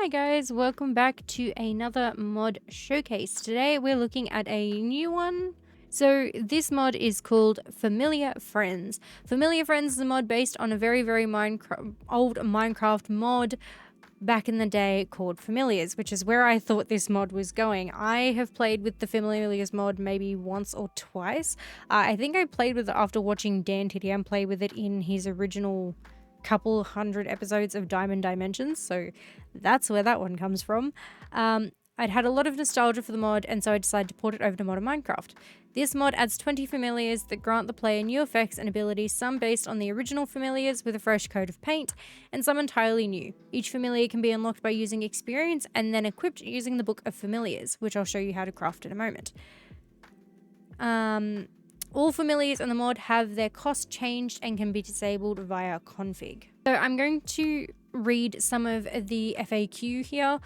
Hi guys, welcome back to another mod showcase. Today we're looking at a new one. So this mod is called Familiar Friends. Familiar Friends is a mod based on a very old Minecraft mod back in the day called Familiars, which is where I thought this mod was going. I have played with the Familiars mod maybe once or twice. I think I played with it after watching Dan TDM play with it in his original couple hundred episodes of Diamond Dimensions, so that's where that one comes from. I'd had a lot of nostalgia for the mod, and so I decided to port it over to modern Minecraft. This mod adds 20 familiars that grant the player new effects and abilities, some based on the original familiars with a fresh coat of paint, and some entirely new. Each familiar can be unlocked by using experience and then equipped using the Book of Familiars, which I'll show you how to craft in a moment. All familiars in the mod have their cost changed and can be disabled via config. So I'm going to read some of the FAQ here,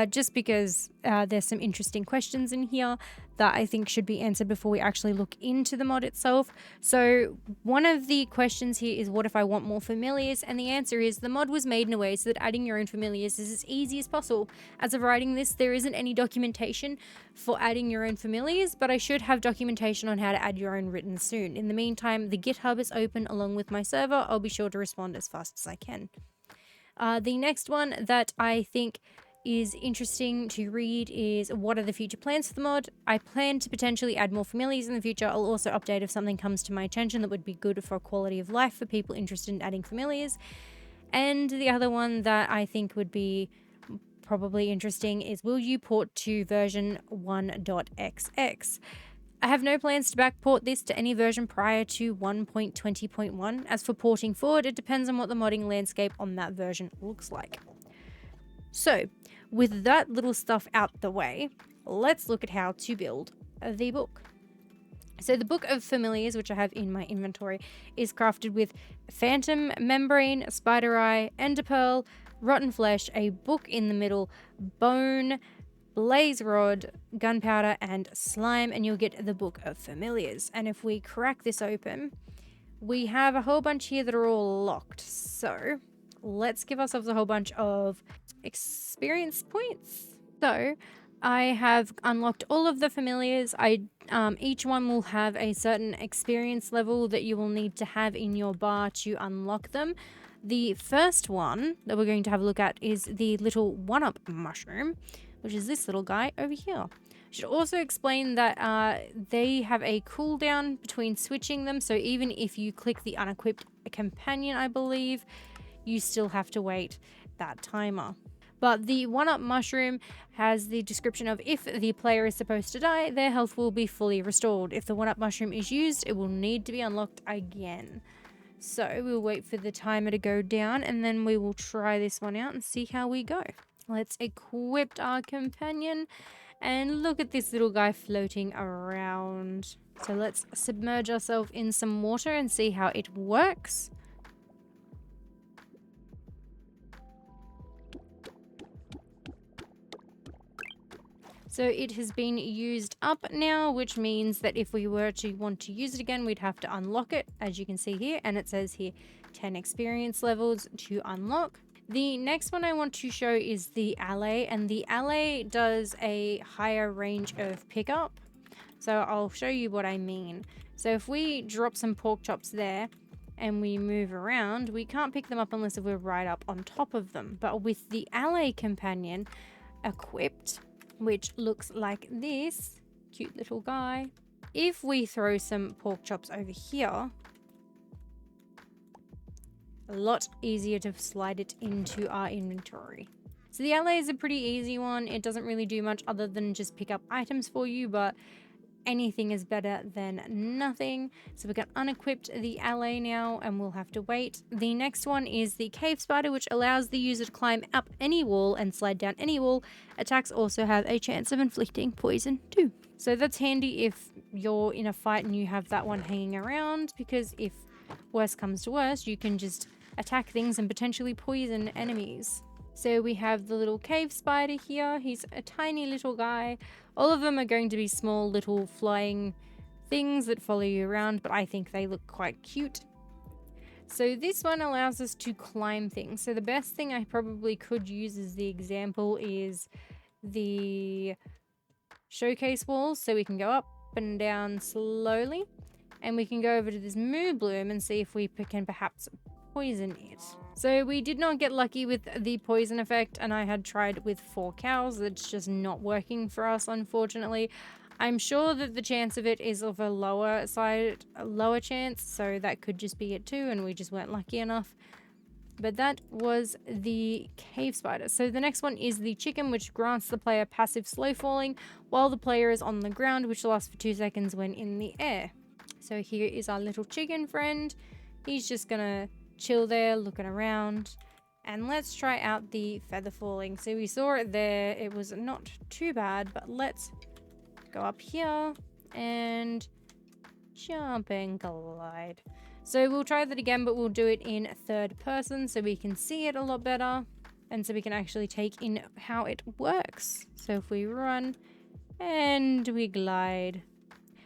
just because there's some interesting questions in here that I think should be answered before we actually look into the mod itself. So one of the questions here is, what if I want more familiars? And the answer is, the mod was made in a way so that adding your own familiars is as easy as possible. As of writing this, there isn't any documentation for adding your own familiars, but I should have documentation on how to add your own written soon. In the meantime, the GitHub is open along with my server. I'll be sure to respond as fast as I can. The next one that I think is interesting to read is, what are the future plans for the mod? I plan to potentially add more familiars in the future. I'll also update if something comes to my attention that would be good for quality of life for people interested in adding familiars. And the other one that I think would be probably interesting is, will you port to version 1.xx? I have no plans to backport this to any version prior to 1.20.1. As for porting forward, it depends on what the modding landscape on that version looks like. So, with that little stuff out the way, let's look at how to build the book. So the Book of Familiars, which I have in my inventory, is crafted with Phantom Membrane, Spider Eye, Ender Pearl, Rotten Flesh, a book in the middle, Bone, Blaze Rod, Gunpowder, and Slime, and you'll get the Book of Familiars. And if we crack this open, we have a whole bunch here that are all locked. So let's give ourselves a whole bunch of experience points. So I have unlocked all of the familiars. Each one will have a certain experience level that you will need to have in your bar to unlock them. The first one that we're going to have a look at is the little one-up mushroom, which is this little guy over here. Should also explain that they have a cooldown between switching them, so even if you click the unequipped companion, I believe, you still have to wait that timer. But the one-up mushroom has the description of, if the player is supposed to die, their health will be fully restored. If the one-up mushroom is used, it will need to be unlocked again. So we'll wait for the timer to go down, and then we will try this one out and see how we go. Let's equip our companion, and look at this little guy floating around. So let's submerge ourselves in some water and see how it works. So it has been used up now, which means that if we were to want to use it again, we'd have to unlock it, as you can see here. And it says here 10 experience levels to unlock. The next one I want to show is the alley, and the alley does a higher range of pickup. So I'll show you what I mean. So if we drop some pork chops there and we move around, we can't pick them up unless we're right up on top of them. But with the alley companion equipped, which looks like this cute little guy, if we throw some pork chops over here, a lot easier to slide it into our inventory. So the alley is a pretty easy one. It doesn't really do much other than just pick up items for you, but anything is better than nothing. So we can unequip the alley now, and we'll have to wait. The next one is the cave spider, which allows the user to climb up any wall and slide down any wall. Attacks also have a chance of inflicting poison too. So that's handy if you're in a fight and you have that one hanging around, because if worse comes to worse, you can just attack things and potentially poison enemies. So we have the little cave spider here. He's a tiny little guy. All of them are going to be small little flying things that follow you around, but I think they look quite cute. So this one allows us to climb things. So the best thing I probably could use as the example is the showcase walls. So we can go up and down slowly. And we can go over to this moo bloom and see if we can perhaps poison it. So we did not get lucky with the poison effect, and I had tried with 4 cows. It's just not working for us, unfortunately. I'm sure that the chance of it is of a lower chance, so that could just be it too, and we just weren't lucky enough. But that was the cave spider. So the next one is the chicken, which grants the player passive slow falling while the player is on the ground, which lasts for 2 seconds when in the air. So here is our little chicken friend. He's just gonna chill there, looking around. And let's try out the feather falling. So we saw it there. It was not too bad, but let's go up here and jump and glide. So we'll try that again, but we'll do it in third person so we can see it a lot better. And so we can actually take in how it works. So if we run and we glide.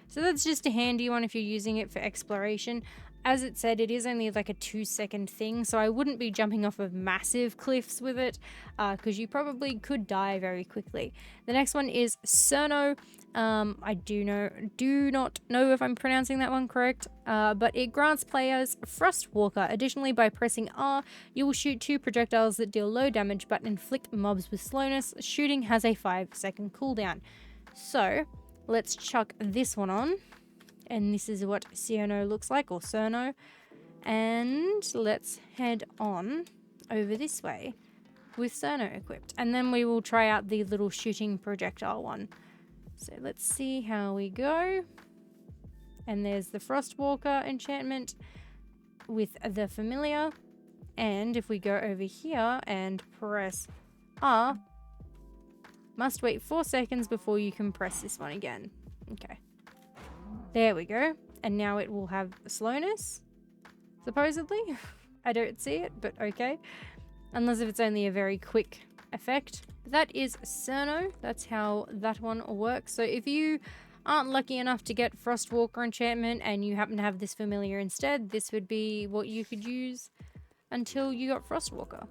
So that's just a handy one if you're using it for exploration. As it said, it is only like a 2-second thing, so I wouldn't be jumping off of massive cliffs with it, because you probably could die very quickly. The next one is Cerno. I do not know if I'm pronouncing that one correct, but it grants players Frostwalker. Additionally, by pressing R, you will shoot 2 projectiles that deal low damage but inflict mobs with slowness. Shooting has a 5-second cooldown. So let's chuck this one on. And this is what Cerno looks like, or Cerno. And let's head on over this way with Cerno equipped. And then we will try out the little shooting projectile one. So let's see how we go. And there's the Frostwalker enchantment with the familiar. And if we go over here and press R, must wait 4 seconds before you can press this one again. Okay. There we go. And now it will have slowness, supposedly. I don't see it, but okay. Unless if it's only a very quick effect. That is Cerno. That's how that one works. So if you aren't lucky enough to get Frostwalker enchantment and you happen to have this familiar instead, this would be what you could use until you got Frostwalker.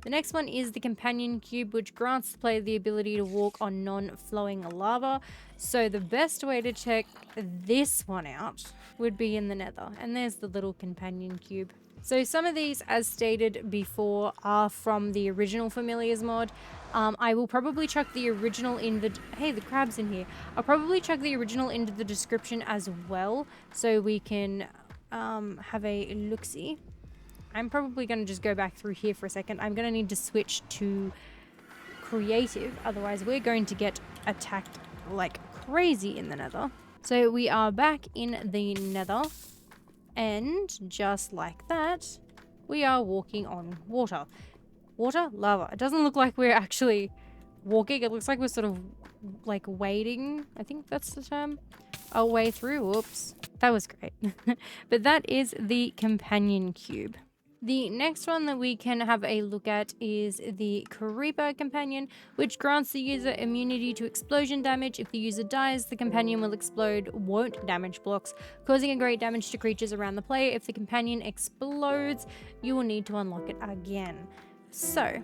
The next one is the Companion Cube, which grants the player the ability to walk on non-flowing lava. So the best way to check this one out would be in the Nether. And there's the little Companion Cube. So some of these, as stated before, are from the original Familiars mod. I will probably chuck the original in the... Hey, the crab's in here. I'll probably chuck the original into the description as well, so we can have a look-see. I'm probably going to just go back through here for a second. I'm going to need to switch to creative. Otherwise, we're going to get attacked like crazy in the Nether. So we are back in the Nether. And just like that, we are walking on water. Water? Lava. It doesn't look like we're actually walking. It looks like we're sort of like wading. I think that's the term. Our way through. Whoops. That was great. But that is the Companion Cube. The next one that we can have a look at is the Creeper Companion, which grants the user immunity to explosion damage. If the user dies, the companion will explode, won't damage blocks, causing a great damage to creatures around the player. If the companion explodes, you will need to unlock it again. So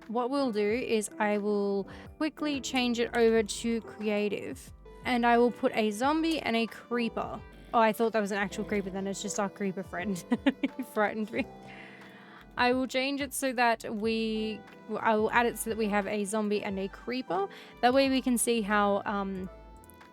what we'll do is I will quickly change it over to creative, and I will put a zombie and a creeper. Oh, I thought that was an actual creeper, then it's just our creeper friend. He frightened me. I will change it so that I will add it so that we have a zombie and a creeper. That way we can see how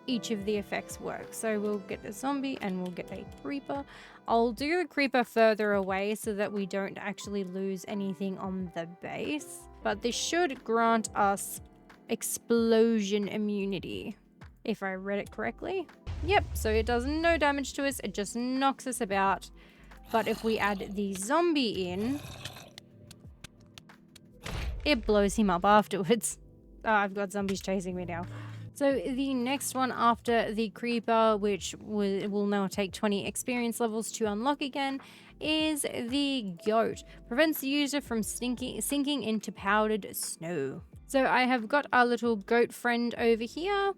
each of the effects work. So we'll get a zombie and we'll get a creeper. I'll do the creeper further away so that we don't actually lose anything on the base. But this should grant us explosion immunity, if I read it correctly. Yep, so it does no damage to us, it just knocks us about. But if we add the zombie in, it blows him up afterwards. Oh, I've got zombies chasing me now. So the next one after the creeper, which will now take 20 experience levels to unlock again, is the goat. Prevents the user from sinking into powdered snow. So I have got our little goat friend over here.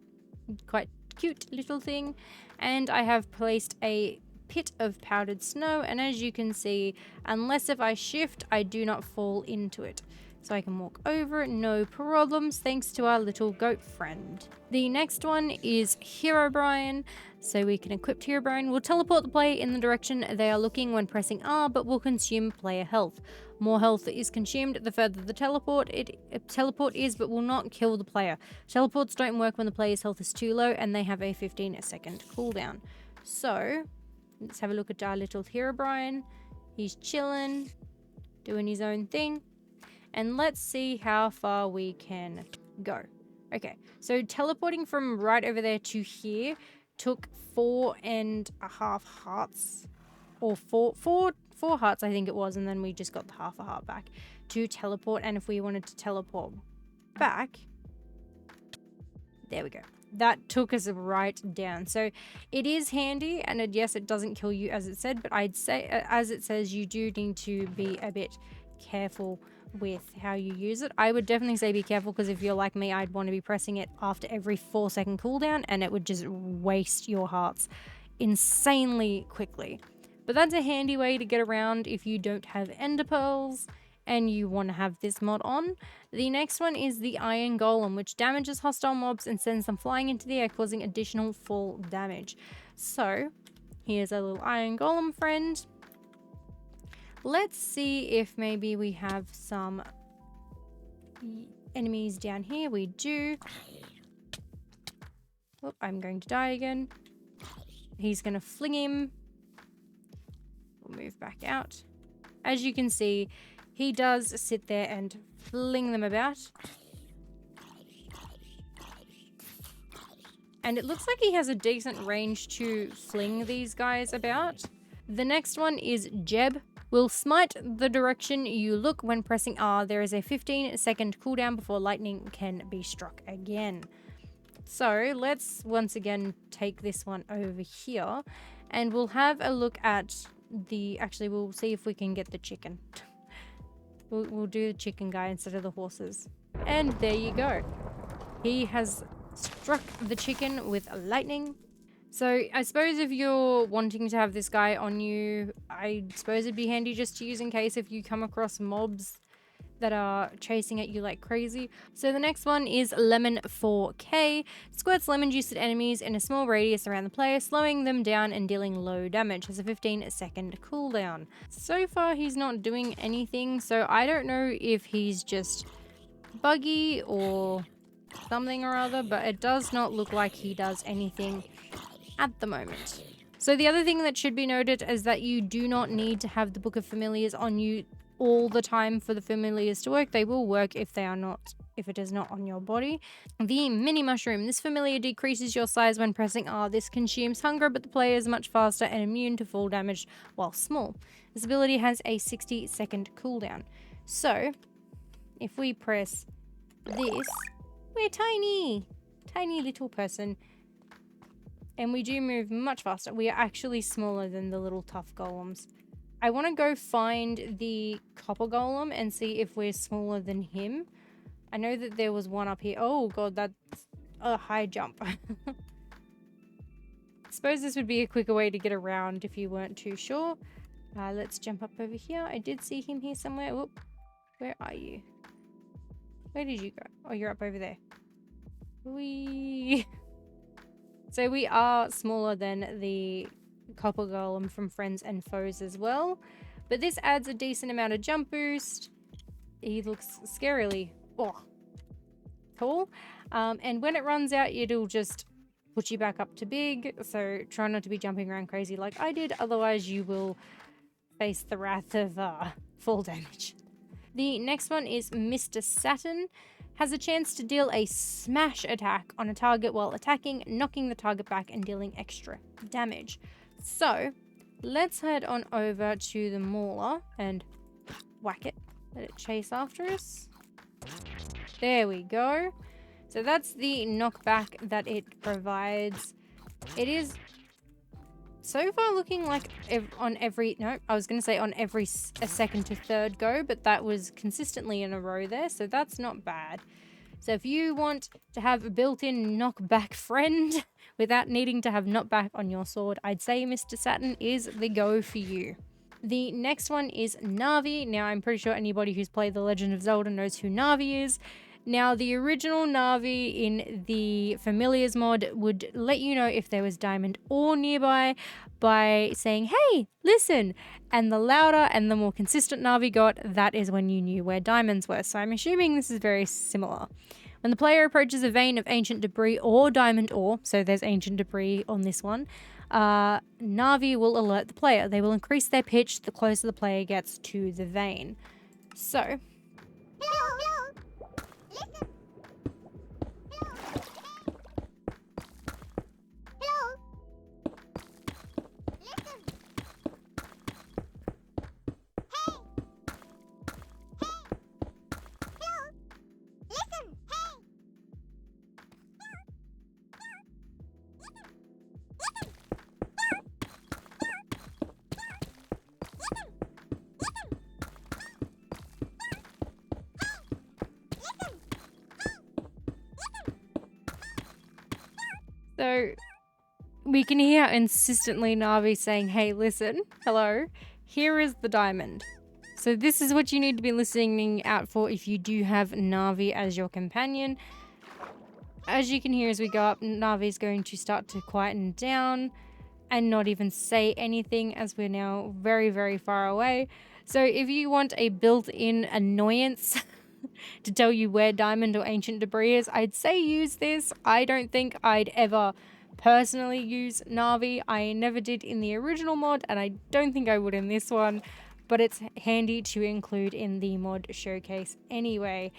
Quite cute little thing. And I have placed a pit of powdered snow, and as you can see, unless if I shift, I do not fall into it. So I can walk over it, no problems, thanks to our little goat friend. The next one is Herobrine. So we can equip Herobrine. We'll teleport the player in the direction they are looking when pressing R, but will consume player health. More health is consumed the further the teleport is, but will not kill the player. Teleports don't work when the player's health is too low, and they have a 15-second cooldown. So let's have a look at our little Herobrine. He's chilling, doing his own thing. And let's see how far we can go. Okay, so teleporting from right over there to here took 4.5 hearts. Or four hearts, I think it was, and then we just got the half a heart back to teleport. And if we wanted to teleport back, there we go. That took us right down. So it is handy, and yes, it doesn't kill you as it said, but I'd say, as it says, you do need to be a bit careful with how you use it. I would definitely say be careful, because if you're like me, I'd want to be pressing it after every 4-second cooldown, and it would just waste your hearts insanely quickly. But that's a handy way to get around if you don't have ender pearls and you want to have this mod on. The next one is the Iron Golem, which damages hostile mobs and sends them flying into the air, causing additional fall damage. So here's a little Iron Golem friend. Let's see if maybe we have some enemies down here. We do. Oh, I'm going to die again. He's going to fling him. We'll move back out. As you can see, he does sit there and fling them about. And it looks like he has a decent range to fling these guys about. The next one is Jeb. Will smite the direction you look when pressing R. There is a 15-second cooldown before lightning can be struck again. So let's once again take this one over here, and we'll have a look at the, actually we'll see if we can get the chicken. We'll do the chicken guy instead of the horses. And there you go. He has struck the chicken with lightning. So I suppose if you're wanting to have this guy on you, I suppose it'd be handy just to use in case if you come across mobs that are chasing at you like crazy. So the next one is Lemon 4K. Squirts lemon juice at enemies in a small radius around the player, slowing them down and dealing low damage. Has a 15-second cooldown. So far he's not doing anything, so I don't know if he's just buggy or something or other, but it does not look like he does anything at the moment. So the other thing that should be noted is that you do not need to have the Book of Familiars on you all the time for the familiars to work. They will work if it is not on your body. The mini mushroom. This familiar decreases your size when pressing R. This consumes hunger, but the player is much faster and immune to fall damage while small. This ability has a 60-second cooldown. So if we press this, we're tiny little person. And we do move much faster. We are actually smaller than the little tough golems. I want to go find the copper golem and see if we're smaller than him. I know that there was one up here. Oh god, that's a high jump. I suppose this would be a quicker way to get around if you weren't too sure. Let's jump up over here. I did see him here somewhere. Whoop. Where are you? Where did you go? Oh, you're up over there. Whee! So we are smaller than the copper golem from Friends and Foes as well. But this adds a decent amount of jump boost. He looks scarily tall. And when it runs out, it'll just put you back up to big. So try not to be jumping around crazy like I did. Otherwise you will face the wrath of fall damage. The next one is Mr. Saturn. Has a chance to deal a smash attack on a target while attacking, knocking the target back and dealing extra damage. So let's head on over to the Mauler and whack it. Let it chase after us. There we go. So that's the knockback that it provides. It is so far looking like on every second to third go, but that was consistently in a row there, so that's not bad. So if you want to have a built-in knockback friend without needing to have knockback on your sword, I'd say Mr. Saturn is the go for you. The next one is Navi. Now, I'm pretty sure anybody who's played The Legend of Zelda knows who Navi is. Now, the original Navi in the Familiars mod would let you know if there was diamond ore nearby by saying, hey, listen. And the louder and the more consistent Navi got, that is when you knew where diamonds were. So I'm assuming this is very similar. When the player approaches a vein of ancient debris or diamond ore, so there's ancient debris on this one, Navi will alert the player. They will increase their pitch the closer the player gets to the vein. So, we can hear insistently Navi saying, hey, listen, hello, here is the diamond. So this is what you need to be listening out for if you do have Navi as your companion. As you can hear as we go up, Navi is going to start to quieten down and not even say anything as we're now very, very far away. So if you want a built-in annoyance to tell you where diamond or ancient debris is, I'd say use this. I don't think I'd ever personally use Navi. I never did in the original mod, and I don't think I would in this one, but it's handy to include in the mod showcase anyway.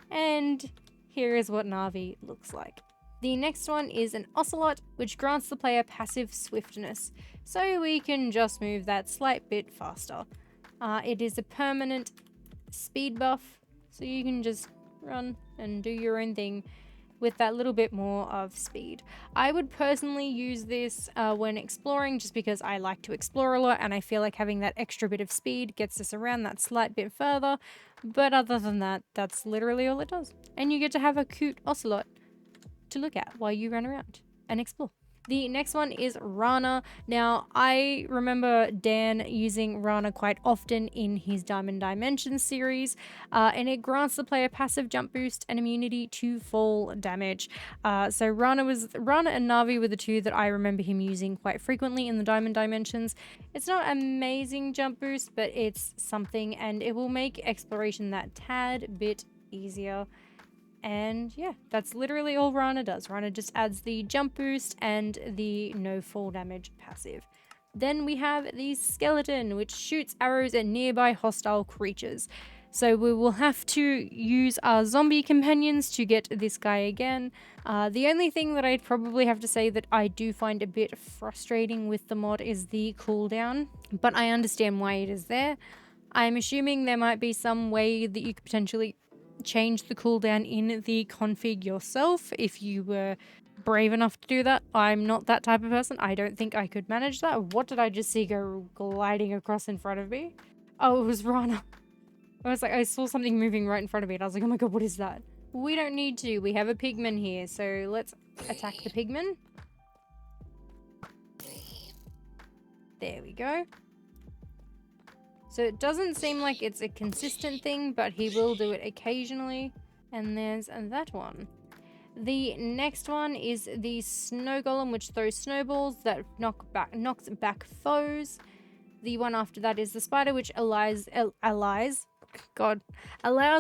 And here is what Navi looks like. The next one is an Ocelot, which grants the player passive swiftness, so we can just move that slight bit faster. It is a permanent speed buff, so you can just run and do your own thing with that little bit more of speed. I would personally use this when exploring, just because I like to explore a lot and I feel like having that extra bit of speed gets us around that slight bit further. But other than that, that's literally all it does. And you get to have a cute Ocelot to look at while you run around and explore. The next one is Rana. Now, I remember Dan using Rana quite often in his Diamond Dimensions series, and it grants the player passive jump boost and immunity to fall damage. So Rana and Navi were the two that I remember him using quite frequently in the Diamond Dimensions. It's not amazing jump boost, but it's something, and it will make exploration that tad bit easier. And yeah, that's literally all Rana does. Rana just adds the jump boost and the no fall damage passive. Then we have the skeleton, which shoots arrows at nearby hostile creatures. So we will have to use our zombie companions to get this guy again. The only thing that I'd probably have to say that I do find a bit frustrating with the mod is the cooldown, but I understand why it is there. I'm assuming there might be some way that you could potentially change the cooldown in the config yourself if you were brave enough to do that. I'm not that type of person. I don't think I could manage that. What did I just see go gliding across in front of me? Oh, it was Rana. I was like, I saw something moving right in front of me and I was like, oh my god, what is that? We don't need to. We have a pigman here, so let's attack the pigman. There we go. So it doesn't seem like it's a consistent thing, but he will do it occasionally. And there's that one. The next one is the snow golem, which throws snowballs that knocks back foes. The one after that is the spider, which allows the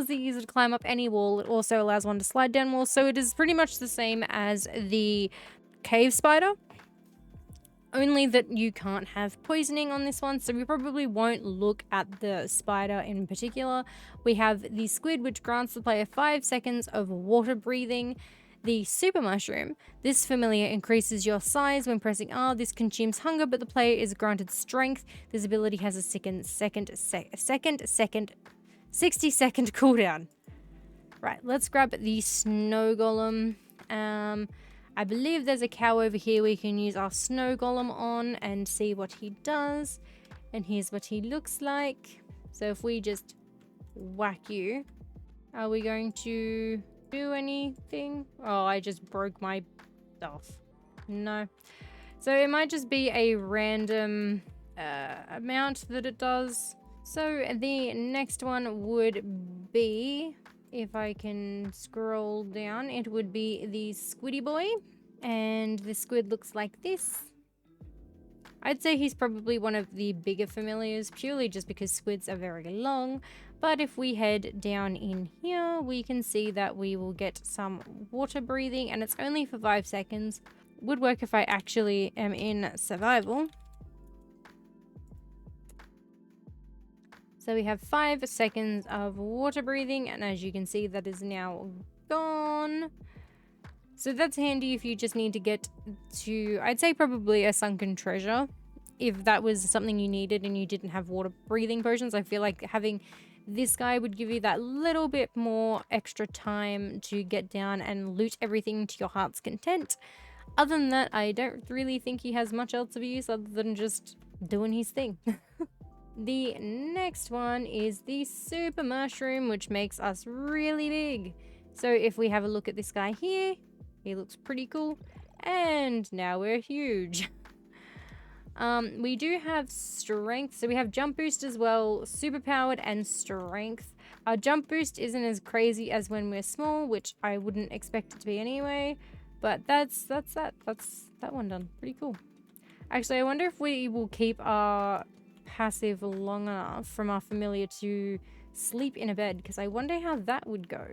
user to climb up any wall. It also allows one to slide down walls. So it is pretty much the same as the cave spider, only that you can't have poisoning on this one, so we probably won't look at the spider in particular. We have the squid, which grants the player 5 seconds of water breathing. The super mushroom. This familiar increases your size when pressing R. This consumes hunger, but the player is granted strength. This ability has a 60-second cooldown. Right, let's grab the snow golem. I believe there's a cow over here we can use our snow golem on and see what he does. And here's what he looks like. So if we just whack you, are we going to do anything? Oh, I just broke my stuff. No. So it might just be a random amount that it does. So the next one would be, if I can scroll down, it would be the Squiddy Boy. And the squid looks like this. I'd say he's probably one of the bigger familiars, purely just because squids are very long. But if we head down in here, we can see that we will get some water breathing, and it's only for 5 seconds. Would work if I actually am in survival. So we have 5 seconds of water breathing, and as you can see, that is now gone. So that's handy if you just need to get to, I'd say probably a sunken treasure. If that was something you needed and you didn't have water breathing potions, I feel like having this guy would give you that little bit more extra time to get down and loot everything to your heart's content. Other than that, I don't really think he has much else of use other than just doing his thing. The next one is the super mushroom, which makes us really big. So if we have a look at this guy here, he looks pretty cool. And now we're huge. We do have strength. So we have jump boost as well, super powered and strength. Our jump boost isn't as crazy as when we're small, which I wouldn't expect it to be anyway. But that's that one done. Pretty cool. Actually, I wonder if we will keep our passive long enough from our familiar to sleep in a bed, because I wonder how that would go.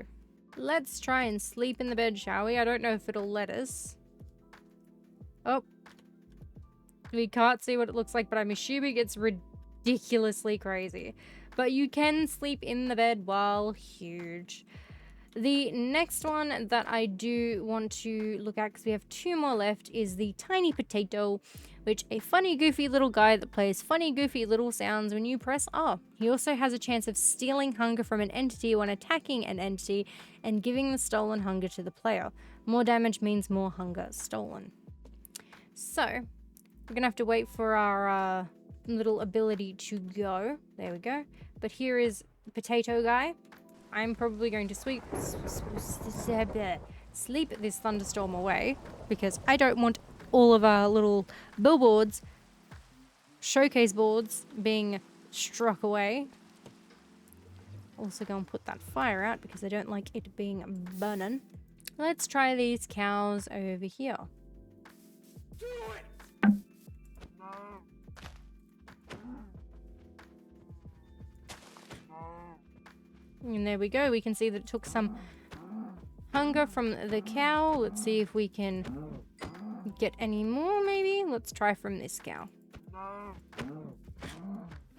Let's try and sleep in the bed, shall we? I don't know if it'll let us. Oh. We can't see what it looks like, but I'm assuming it's ridiculously crazy. But you can sleep in the bed while huge. The next one that I do want to look at, because we have 2 more left, is the tiny potato, which a funny goofy little guy that plays funny goofy little sounds when you press R. He also has a chance of stealing hunger from an entity when attacking an entity and giving the stolen hunger to the player. More damage means more hunger stolen. So we're gonna have to wait for our little ability to go. There we go. But here is potato guy. I'm probably going to sleep this thunderstorm away, because I don't want all of our little billboards, showcase boards, being struck away. Also go and put that fire out because I don't like it being burning. Let's try these cows over here. Do it! And there we go. We can see that it took some hunger from the cow. Let's see if we can get any more, maybe. Let's try from this cow.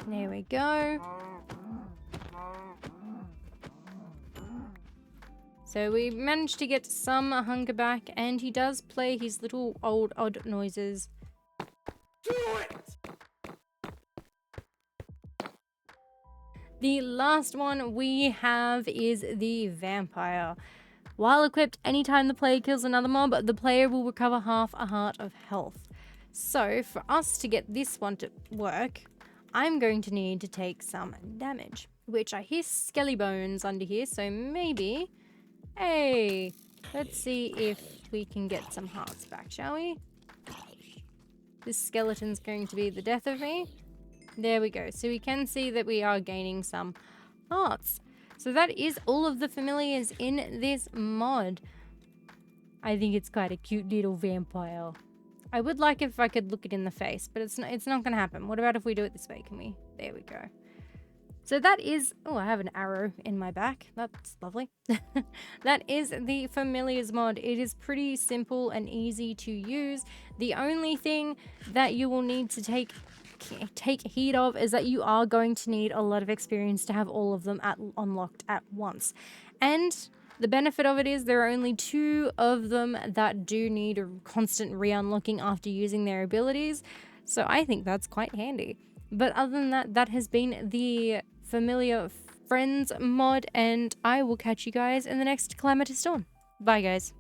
There we go. So we managed to get some hunger back, and he does play his little odd noises. Do it! The last one we have is the vampire. While equipped, anytime the player kills another mob, the player will recover half a heart of health. So for us to get this one to work, I'm going to need to take some damage, which I hear skelly bones under here, so maybe... Hey, let's see if we can get some hearts back, shall we? This skeleton's going to be the death of me. There we go. So we can see that we are gaining some hearts. So that is all of the familiars in this mod. I think it's quite a cute little vampire. I would like if I could look it in the face, but it's not going to happen. What about if we do it this way? Can we? There we go. So that is... Oh, I have an arrow in my back. That's lovely. That is the Familiars mod. It is pretty simple and easy to use. The only thing that you will need to take heed of is that you are going to need a lot of experience to have all of them unlocked at once. And the benefit of it is there are only 2 of them that do need a constant re-unlocking after using their abilities. So I think that's quite handy. But other than that, that has been the Familiar Friends mod, and I will catch you guys in the next CalamityDawn. Bye, guys.